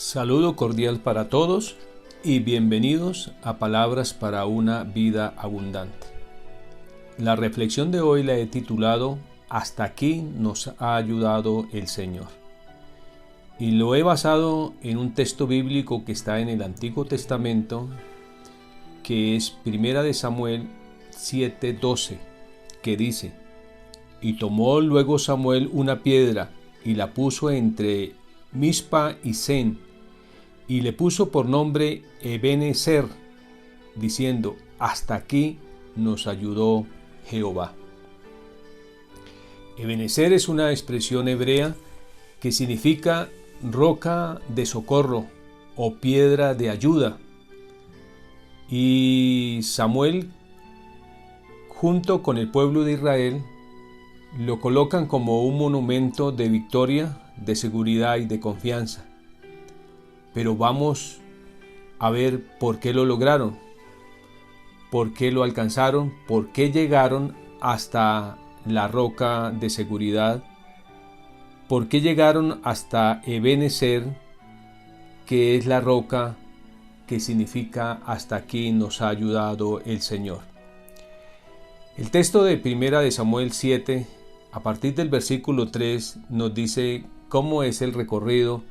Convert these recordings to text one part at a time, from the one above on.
Saludo cordial para todos y bienvenidos a Palabras para una vida abundante. La reflexión de hoy la he titulado Hasta aquí nos ha ayudado el Señor. Y lo he basado en un texto bíblico que está en el Antiguo Testamento, que es 1 de Samuel 7:12, que dice: Y tomó luego Samuel una piedra y la puso entre Mizpa y Sen, y le puso por nombre Ebenezer, diciendo: Hasta aquí nos ayudó Jehová. Ebenezer es una expresión hebrea que significa roca de socorro o piedra de ayuda. Y Samuel, junto con el pueblo de Israel, lo colocan como un monumento de victoria, de seguridad y de confianza. Pero vamos a ver por qué lo lograron, por qué lo alcanzaron, por qué llegaron hasta la roca de seguridad, por qué llegaron hasta Ebenezer, que es la roca que significa hasta aquí nos ha ayudado el Señor. El texto de 1 de Samuel 7, a partir del versículo 3, nos dice cómo es el recorrido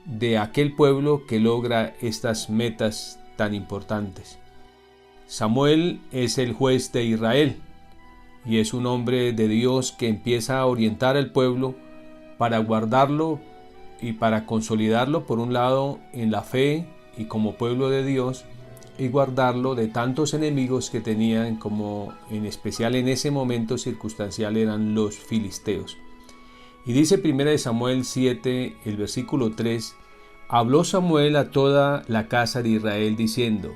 de aquel pueblo que logra estas metas tan importantes. Samuel es el juez de Israel y es un hombre de Dios que empieza a orientar al pueblo para guardarlo y para consolidarlo, por un lado, en la fe y como pueblo de Dios, y guardarlo de tantos enemigos que tenían, como en especial en ese momento circunstancial eran los filisteos. Y dice 1 de Samuel 7, el versículo 3, habló Samuel a toda la casa de Israel diciendo: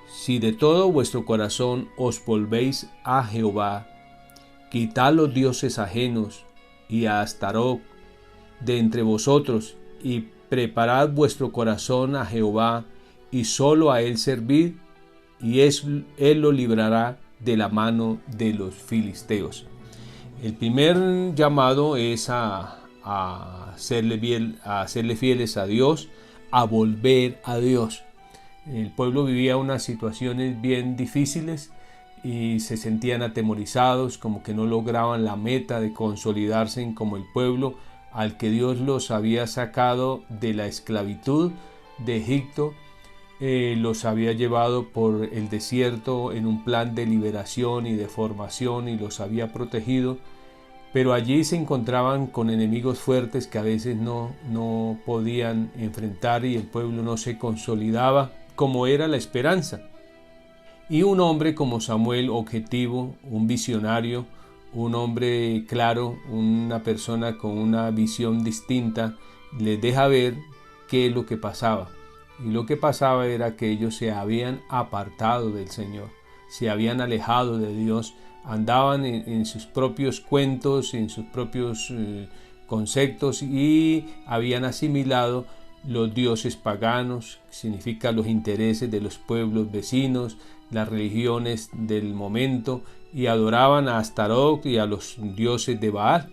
Si de todo vuestro corazón os volvéis a Jehová, quitad los dioses ajenos y a Astarot de entre vosotros, y preparad vuestro corazón a Jehová, y solo a él servid, y él lo librará de la mano de los filisteos. El primer llamado es a serle fieles a Dios, a volver a Dios. El pueblo vivía unas situaciones bien difíciles y se sentían atemorizados, como que no lograban la meta de consolidarse como el pueblo al que Dios los había sacado de la esclavitud de Egipto. Los había llevado por el desierto en un plan de liberación y de formación y los había protegido, pero allí se encontraban con enemigos fuertes que a veces no podían enfrentar, y el pueblo no se consolidaba como era la esperanza. Y un hombre como Samuel, objetivo, un visionario, un hombre claro, una persona con una visión distinta, les deja ver qué es lo que pasaba. Y lo que pasaba era que ellos se habían apartado del Señor, se habían alejado de Dios, andaban en sus propios cuentos, en sus propios conceptos, y habían asimilado los dioses paganos, que significa los intereses de los pueblos vecinos, las religiones del momento, y adoraban a Astarot y a los dioses de Baal.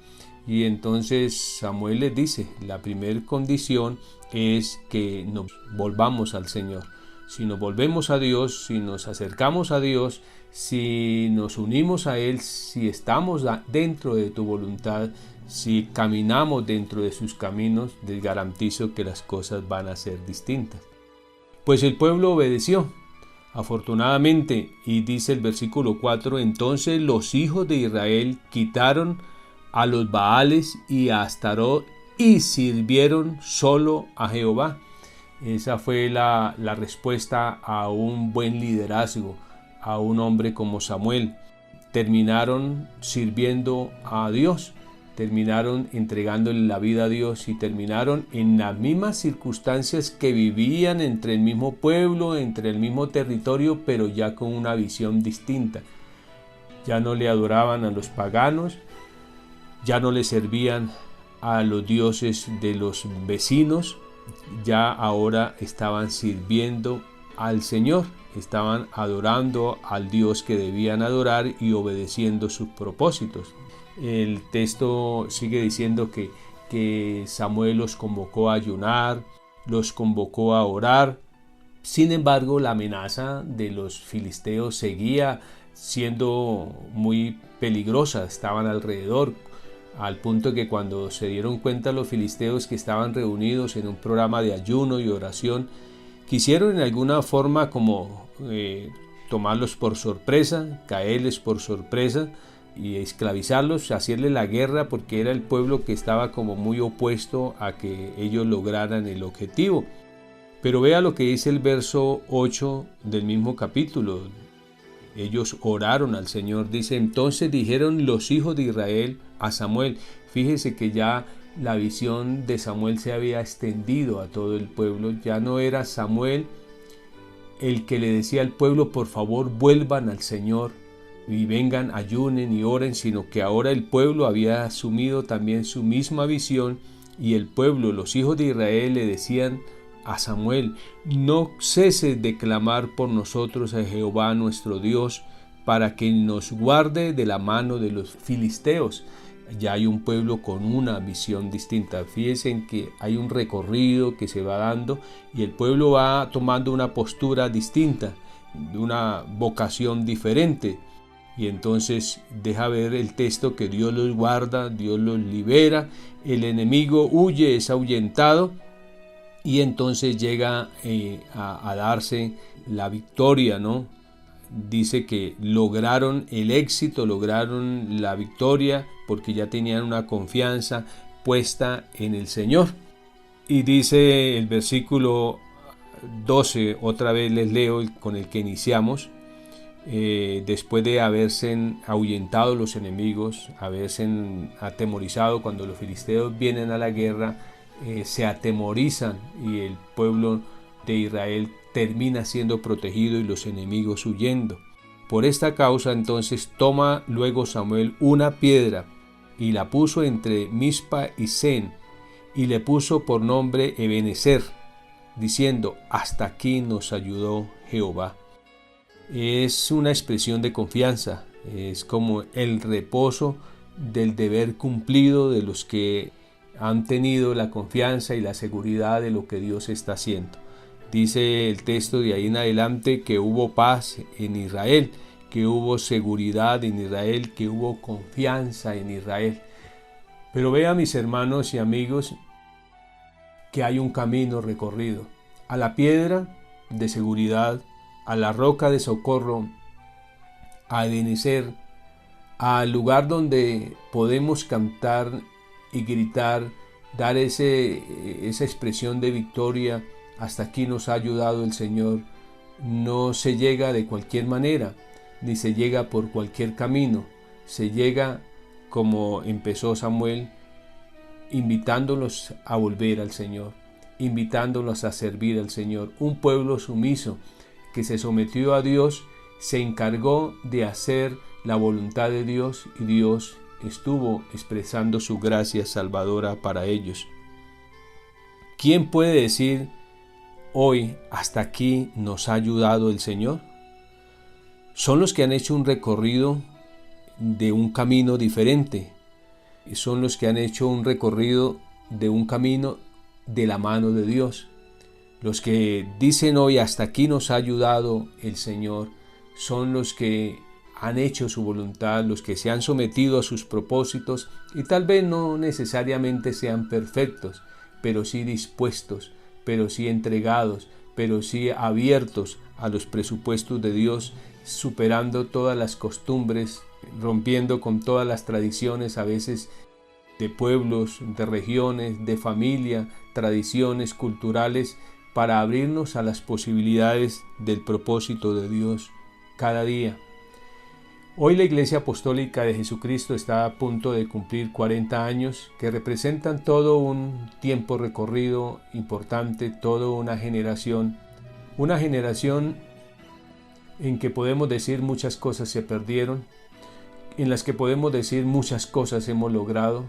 Y entonces Samuel les dice, la primera condición es que nos volvamos al Señor. Si nos volvemos a Dios, si nos acercamos a Dios, si nos unimos a Él, si estamos dentro de tu voluntad, si caminamos dentro de sus caminos, les garantizo que las cosas van a ser distintas. Pues el pueblo obedeció, afortunadamente, y dice el versículo 4, entonces los hijos de Israel quitaron a los Baales y a Astarot y sirvieron solo a Jehová. Esa fue la respuesta a un buen liderazgo, a un hombre como Samuel. Terminaron sirviendo a Dios, terminaron entregándole la vida a Dios y terminaron en las mismas circunstancias que vivían entre el mismo pueblo, entre el mismo territorio, pero ya con una visión distinta. Ya no le adoraban a los paganos, ya no le servían a los dioses de los vecinos, ya ahora estaban sirviendo al Señor, estaban adorando al Dios que debían adorar y obedeciendo sus propósitos. El texto sigue diciendo que Samuel los convocó a ayunar, los convocó a orar. Sin embargo, la amenaza de los filisteos seguía siendo muy peligrosa, estaban alrededor, al punto que cuando se dieron cuenta los filisteos que estaban reunidos en un programa de ayuno y oración, quisieron en alguna forma como tomarlos por sorpresa, caerles por sorpresa y esclavizarlos, hacerles la guerra, porque era el pueblo que estaba como muy opuesto a que ellos lograran el objetivo. Pero vea lo que dice el verso 8 del mismo capítulo. Ellos oraron al Señor. Dice, entonces dijeron los hijos de Israel a Samuel. Fíjese que ya la visión de Samuel se había extendido a todo el pueblo. Ya no era Samuel el que le decía al pueblo, por favor vuelvan al Señor y vengan, ayunen y oren, sino que ahora el pueblo había asumido también su misma visión, y el pueblo, los hijos de Israel, le decían a Samuel, no ceses de clamar por nosotros a Jehová nuestro Dios, para que nos guarde de la mano de los filisteos. Ya hay un pueblo con una visión distinta. Fíjense en que hay un recorrido que se va dando y el pueblo va tomando una postura distinta, una vocación diferente. Y entonces deja ver el texto que Dios los guarda, Dios los libera, el enemigo huye, es ahuyentado, y entonces llega a darse la victoria, ¿no? Dice que lograron el éxito, lograron la victoria, porque ya tenían una confianza puesta en el Señor. Y dice el versículo 12, otra vez les leo con el que iniciamos, después de haberse ahuyentado los enemigos, haberse atemorizado cuando los filisteos vienen a la guerra, se atemorizan y el pueblo de Israel termina siendo protegido y los enemigos huyendo. Por esta causa entonces toma luego Samuel una piedra y la puso entre Mizpa y Sen y le puso por nombre Ebenezer, diciendo, hasta aquí nos ayudó Jehová. Es una expresión de confianza, es como el reposo del deber cumplido de los que han tenido la confianza y la seguridad de lo que Dios está haciendo. Dice el texto de ahí en adelante que hubo paz en Israel, que hubo seguridad en Israel, que hubo confianza en Israel. Pero vea, mis hermanos y amigos, que hay un camino recorrido. A la piedra de seguridad, a la roca de socorro, a Ebenezer, al lugar donde podemos cantar y gritar, dar esa expresión de victoria. Hasta aquí nos ha ayudado el Señor. No se llega de cualquier manera, ni se llega por cualquier camino. Se llega como empezó Samuel, invitándolos a volver al Señor, invitándolos a servir al Señor. Un pueblo sumiso que se sometió a Dios, se encargó de hacer la voluntad de Dios, y Dios estuvo expresando su gracia salvadora para ellos. ¿Quién puede decir hoy, hasta aquí nos ha ayudado el Señor? Son los que han hecho un recorrido de un camino diferente. Son los que han hecho un recorrido de un camino de la mano de Dios. Los que dicen hoy, hasta aquí nos ha ayudado el Señor, son los que han hecho su voluntad, los que se han sometido a sus propósitos, y tal vez no necesariamente sean perfectos, pero sí dispuestos, pero sí entregados, pero sí abiertos a los presupuestos de Dios, superando todas las costumbres, rompiendo con todas las tradiciones, a veces de pueblos, de regiones, de familia, tradiciones culturales, para abrirnos a las posibilidades del propósito de Dios cada día. Hoy la Iglesia Apostólica de Jesucristo está a punto de cumplir 40 años, que representan todo un tiempo recorrido importante, toda una generación en que podemos decir muchas cosas se perdieron, en las que podemos decir muchas cosas hemos logrado,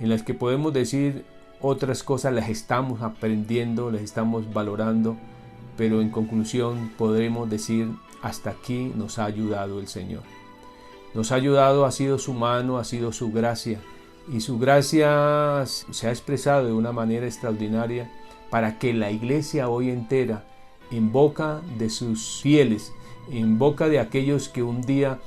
en las que podemos decir otras cosas las estamos aprendiendo, las estamos valorando, pero en conclusión podremos decir, hasta aquí nos ha ayudado el Señor. Nos ha ayudado, ha sido su mano, ha sido su gracia, y su gracia se ha expresado de una manera extraordinaria para que la iglesia hoy entera, en boca de sus fieles, en boca de aquellos que un día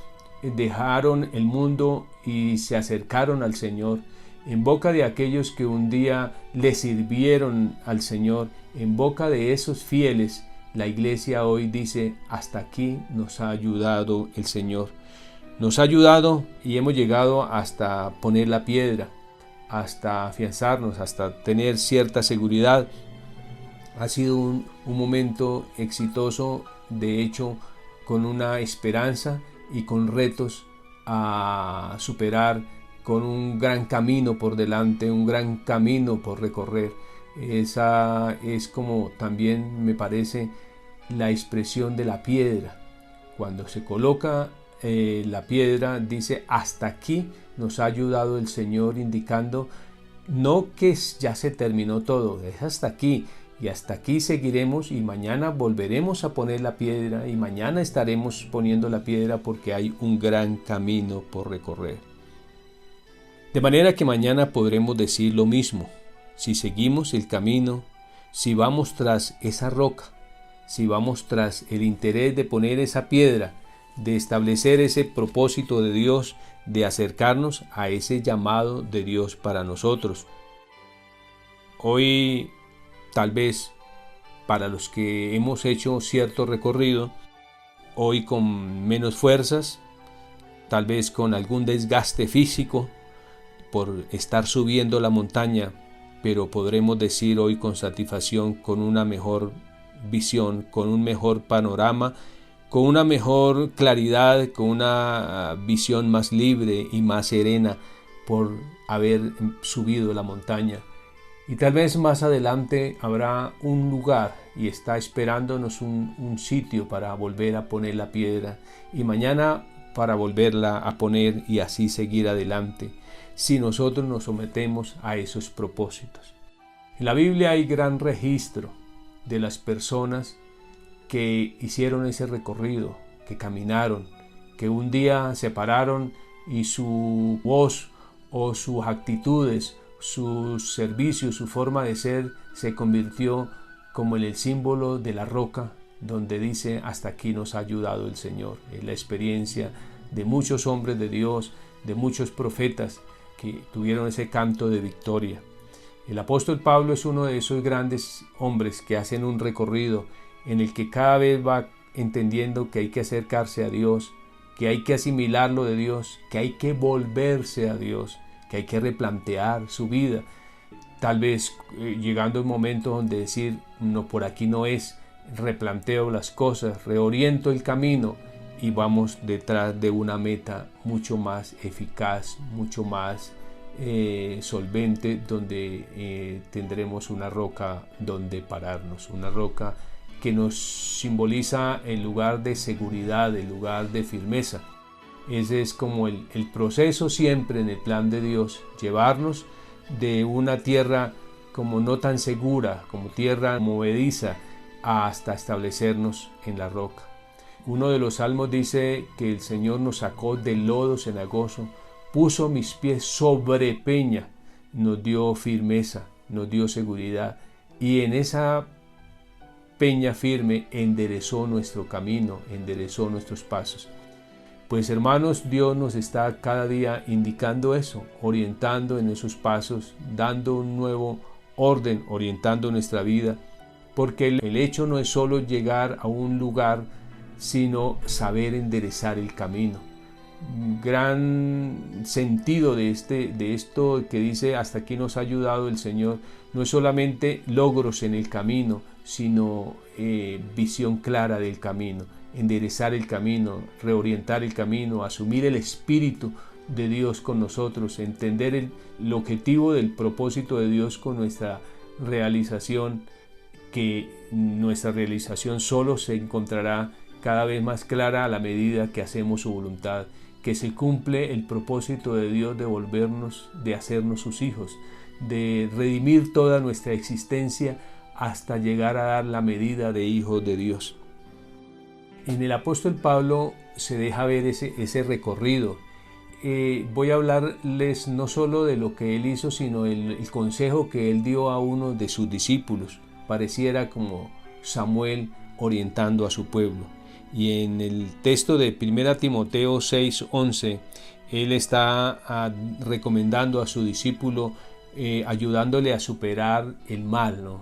dejaron el mundo y se acercaron al Señor, en boca de aquellos que un día le sirvieron al Señor, en boca de esos fieles, la iglesia hoy dice: hasta aquí nos ha ayudado el Señor. Nos ha ayudado y hemos llegado hasta poner la piedra, hasta afianzarnos, hasta tener cierta seguridad. Ha sido un momento exitoso, de hecho, con una esperanza y con retos a superar, con un gran camino por delante, un gran camino por recorrer. Esa es como también me parece la expresión de la piedra. Cuando se coloca la piedra, dice: hasta aquí nos ha ayudado el Señor, indicando no que ya se terminó todo, es hasta aquí. Y hasta aquí seguiremos, y mañana volveremos a poner la piedra, y mañana estaremos poniendo la piedra, porque hay un gran camino por recorrer. De manera que mañana podremos decir lo mismo: si seguimos el camino, si vamos tras esa roca, si vamos tras el interés de poner esa piedra, de establecer ese propósito de Dios, de acercarnos a ese llamado de Dios para nosotros. Hoy, tal vez, para los que hemos hecho cierto recorrido, hoy con menos fuerzas, tal vez con algún desgaste físico por estar subiendo la montaña, pero podremos decir hoy con satisfacción, con una mejor visión, con un mejor panorama, con una mejor claridad, con una visión más libre y más serena por haber subido la montaña. Y tal vez más adelante habrá un lugar y está esperándonos un sitio para volver a poner la piedra, y mañana para volverla a poner, y así seguir adelante, si nosotros nos sometemos a esos propósitos. En la Biblia hay gran registro de las personas que hicieron ese recorrido, que caminaron, que un día se pararon y su voz o sus actitudes, sus servicios, su forma de ser se convirtió como en el símbolo de la roca, donde dice: hasta aquí nos ha ayudado el Señor. Es la experiencia de muchos hombres de Dios, de muchos profetas que tuvieron ese canto de victoria. El apóstol Pablo es uno de esos grandes hombres que hacen un recorrido en el que cada vez va entendiendo que hay que acercarse a Dios, que hay que asimilar lo de Dios, que hay que volverse a Dios, que hay que replantear su vida. Tal vez llegando un momento donde decir: no, por aquí no es, replanteo las cosas, reoriento el camino y vamos detrás de una meta mucho más eficaz, mucho más solvente, donde tendremos una roca donde pararnos, una roca que nos simboliza el lugar de seguridad, el lugar de firmeza. Ese es como el proceso siempre en el plan de Dios: llevarnos de una tierra como no tan segura, como tierra movediza, hasta establecernos en la roca. Uno de los salmos dice que el Señor nos sacó del lodo cenagoso, puso mis pies sobre peña, nos dio firmeza, nos dio seguridad, y en esa peña firme enderezó nuestro camino, enderezó nuestros pasos. Pues hermanos, Dios nos está cada día indicando eso, orientando en esos pasos, dando un nuevo orden, orientando nuestra vida, porque el hecho no es solo llegar a un lugar, sino saber enderezar el camino. Gran sentido de esto que dice: hasta aquí nos ha ayudado el Señor, no es solamente logros en el camino, sino visión clara del camino, enderezar el camino, reorientar el camino, asumir el Espíritu de Dios con nosotros, entender el objetivo del propósito de Dios con nuestra realización, que nuestra realización solo se encontrará cada vez más clara a la medida que hacemos su voluntad, que se cumple el propósito de Dios de volvernos, de hacernos sus hijos, de redimir toda nuestra existencia hasta llegar a dar la medida de hijos de Dios. En el apóstol Pablo se deja ver ese recorrido. Voy a hablarles no solo de lo que él hizo, sino el consejo que él dio a uno de sus discípulos. pareciera como Samuel orientando a su pueblo. Y en el texto de 1 Timoteo 6:11, él está recomendando a su discípulo, ayudándole a superar el mal, ¿no?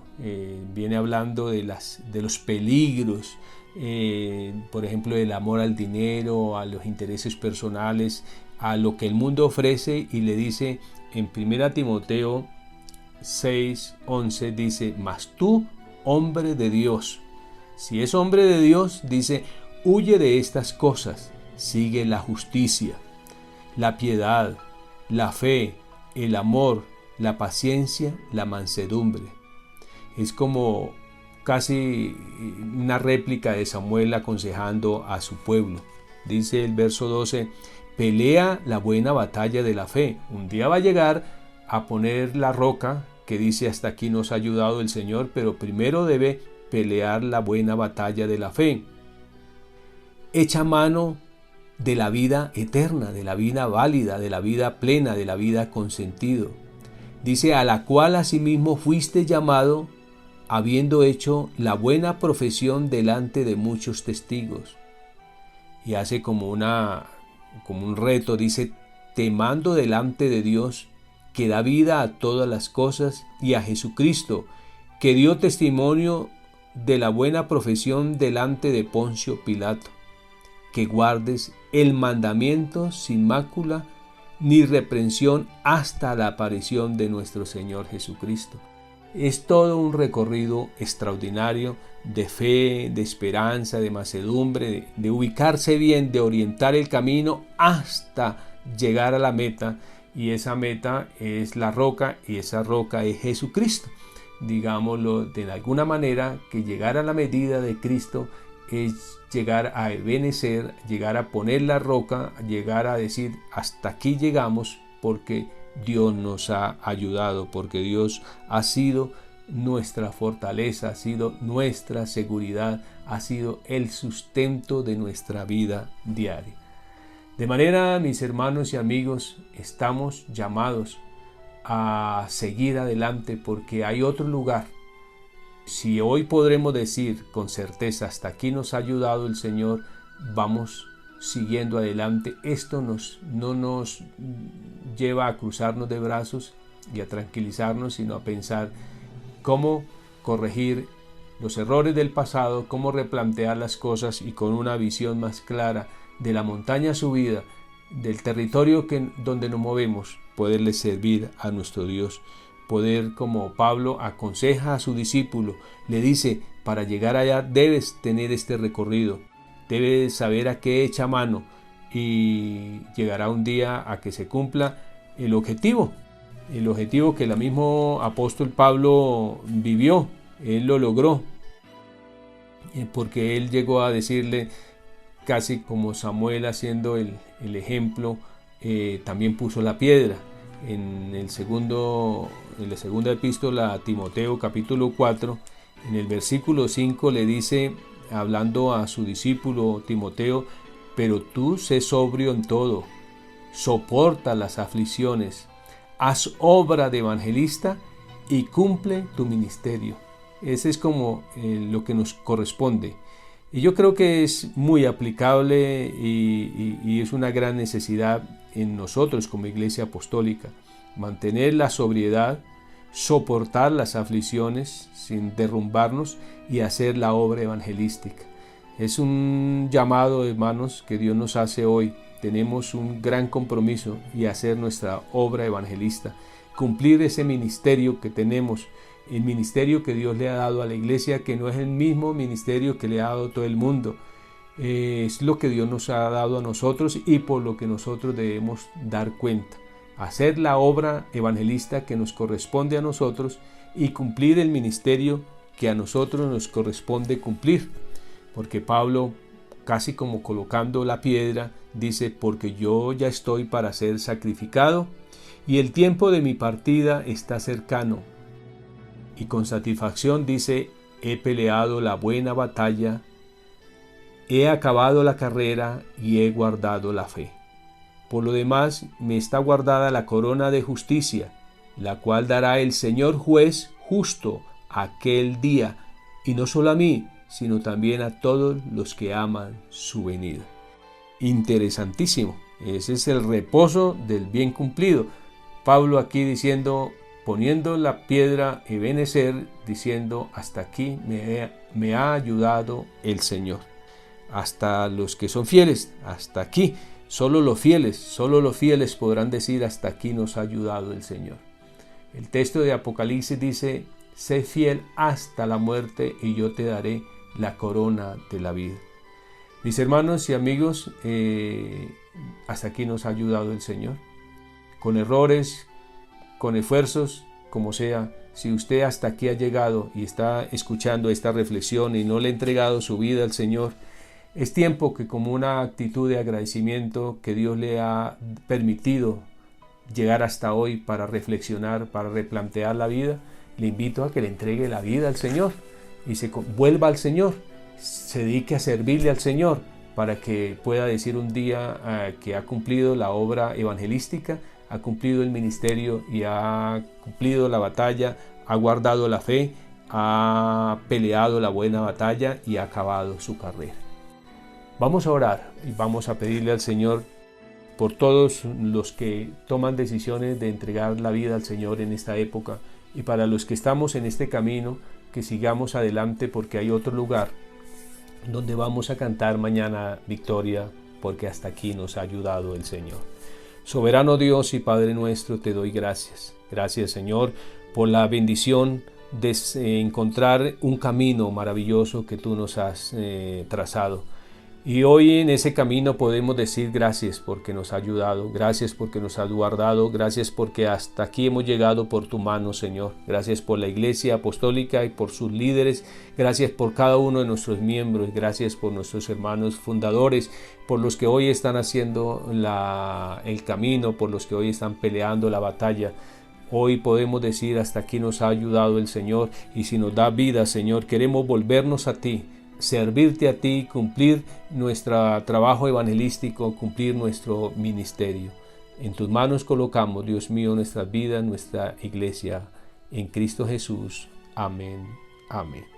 Viene hablando de los peligros, por ejemplo, del amor al dinero, a los intereses personales, a lo que el mundo ofrece, y le dice en 1 Timoteo 6:11, dice: mas tú, hombre de Dios, si es hombre de Dios, dice, huye de estas cosas, sigue la justicia, la piedad, la fe, el amor, la paciencia, la mansedumbre. Es como casi una réplica de Samuel aconsejando a su pueblo. Dice el verso 12, pelea la buena batalla de la fe. Un día va a llegar a poner la roca que dice: hasta aquí nos ha ayudado el Señor, pero primero debe pelear la buena batalla de la fe. Echa mano de la vida eterna, de la vida válida, de la vida plena, de la vida con sentido. Dice: a la cual asimismo fuiste llamado, habiendo hecho la buena profesión delante de muchos testigos. Y hace como un reto, dice: te mando delante de Dios, que da vida a todas las cosas, y a Jesucristo, que dio testimonio de la buena profesión delante de Poncio Pilato, que guardes el mandamiento sin mácula ni reprensión hasta la aparición de nuestro Señor Jesucristo. Es todo un recorrido extraordinario de fe, de esperanza, de mansedumbre, de ubicarse bien, de orientar el camino hasta llegar a la meta, y esa meta es la roca, y esa roca es Jesucristo. Digámoslo de alguna manera, que llegar a la medida de Cristo es llegar a ebenecer, llegar a poner la roca, llegar a decir: hasta aquí llegamos, porque Dios nos ha ayudado, porque Dios ha sido nuestra fortaleza, ha sido nuestra seguridad, ha sido el sustento de nuestra vida diaria. De manera, mis hermanos y amigos, estamos llamados a seguir adelante, porque hay otro lugar. Si hoy podremos decir con certeza: hasta aquí nos ha ayudado el Señor, vamos siguiendo adelante. Esto no nos lleva a cruzarnos de brazos y a tranquilizarnos, sino a pensar cómo corregir los errores del pasado, cómo replantear las cosas, y con una visión más clara de la montaña subida, del territorio donde nos movemos, poderle servir a nuestro Dios. Poder, como Pablo aconseja a su discípulo, le dice: para llegar allá debes tener este recorrido, debes saber a qué echa mano, y llegará un día a que se cumpla el objetivo que el mismo apóstol Pablo vivió. Él lo logró, porque él llegó a decirle, casi como Samuel haciendo el ejemplo, también puso la piedra. En la segunda epístola a Timoteo, capítulo 4, en el versículo 5 le dice, hablando a su discípulo Timoteo: pero tú sé sobrio en todo, soporta las aflicciones, haz obra de evangelista y cumple tu ministerio. Ese es como lo que nos corresponde. Y yo creo que es muy aplicable y es una gran necesidad en nosotros como Iglesia Apostólica. Mantener la sobriedad, soportar las aflicciones sin derrumbarnos y hacer la obra evangelística. Es un llamado, hermanos, que Dios nos hace hoy. Tenemos un gran compromiso y hacer nuestra obra evangelista. Cumplir ese ministerio que tenemos, el ministerio que Dios le ha dado a la iglesia, que no es el mismo ministerio que le ha dado todo el mundo. Es lo que Dios nos ha dado a nosotros y por lo que nosotros debemos dar cuenta. Hacer la obra evangelista que nos corresponde a nosotros y cumplir el ministerio que a nosotros nos corresponde cumplir. Porque Pablo, casi como colocando la piedra, dice: porque yo ya estoy para ser sacrificado y el tiempo de mi partida está cercano. Y con satisfacción dice: he peleado la buena batalla, he acabado la carrera y he guardado la fe. Por lo demás, me está guardada la corona de justicia, la cual dará el Señor juez justo aquel día, y no solo a mí, sino también a todos los que aman su venida. Interesantísimo. Ese es el reposo del bien cumplido. Pablo aquí diciendo, poniendo la piedra Ebenezer, diciendo, hasta aquí me ha ayudado el Señor. Hasta los que son fieles, hasta aquí. Solo los fieles podrán decir, hasta aquí nos ha ayudado el Señor. El texto de Apocalipsis dice, sé fiel hasta la muerte y yo te daré la corona de la vida. Mis hermanos y amigos, hasta aquí nos ha ayudado el Señor. Con errores, con esfuerzos, como sea, si usted hasta aquí ha llegado y está escuchando esta reflexión y no le ha entregado su vida al Señor, es tiempo que, como una actitud de agradecimiento que Dios le ha permitido llegar hasta hoy para reflexionar, para replantear la vida, le invito a que le entregue la vida al Señor y se vuelva al Señor, se dedique a servirle al Señor para que pueda decir un día que ha cumplido la obra evangelística, ha cumplido el ministerio y ha cumplido la batalla, ha guardado la fe, ha peleado la buena batalla y ha acabado su carrera. Vamos a orar y vamos a pedirle al Señor por todos los que toman decisiones de entregar la vida al Señor en esta época, y para los que estamos en este camino, que sigamos adelante, porque hay otro lugar donde vamos a cantar mañana victoria, porque hasta aquí nos ha ayudado el Señor. Soberano Dios y Padre nuestro, te doy gracias. Gracias, Señor, por la bendición de encontrar un camino maravilloso que tú nos has trazado. Y hoy en ese camino podemos decir gracias porque nos ha ayudado, gracias porque nos ha guardado, gracias porque hasta aquí hemos llegado por tu mano, Señor. Gracias por la Iglesia Apostólica y por sus líderes, gracias por cada uno de nuestros miembros, gracias por nuestros hermanos fundadores, por los que hoy están haciendo el camino, por los que hoy están peleando la batalla. Hoy podemos decir hasta aquí nos ha ayudado el Señor, y si nos da vida, Señor, queremos volvernos a ti, servirte a ti, cumplir nuestro trabajo evangelístico, cumplir nuestro ministerio. En tus manos colocamos, Dios mío, nuestras vidas, nuestra iglesia, en Cristo Jesús. Amén. Amén.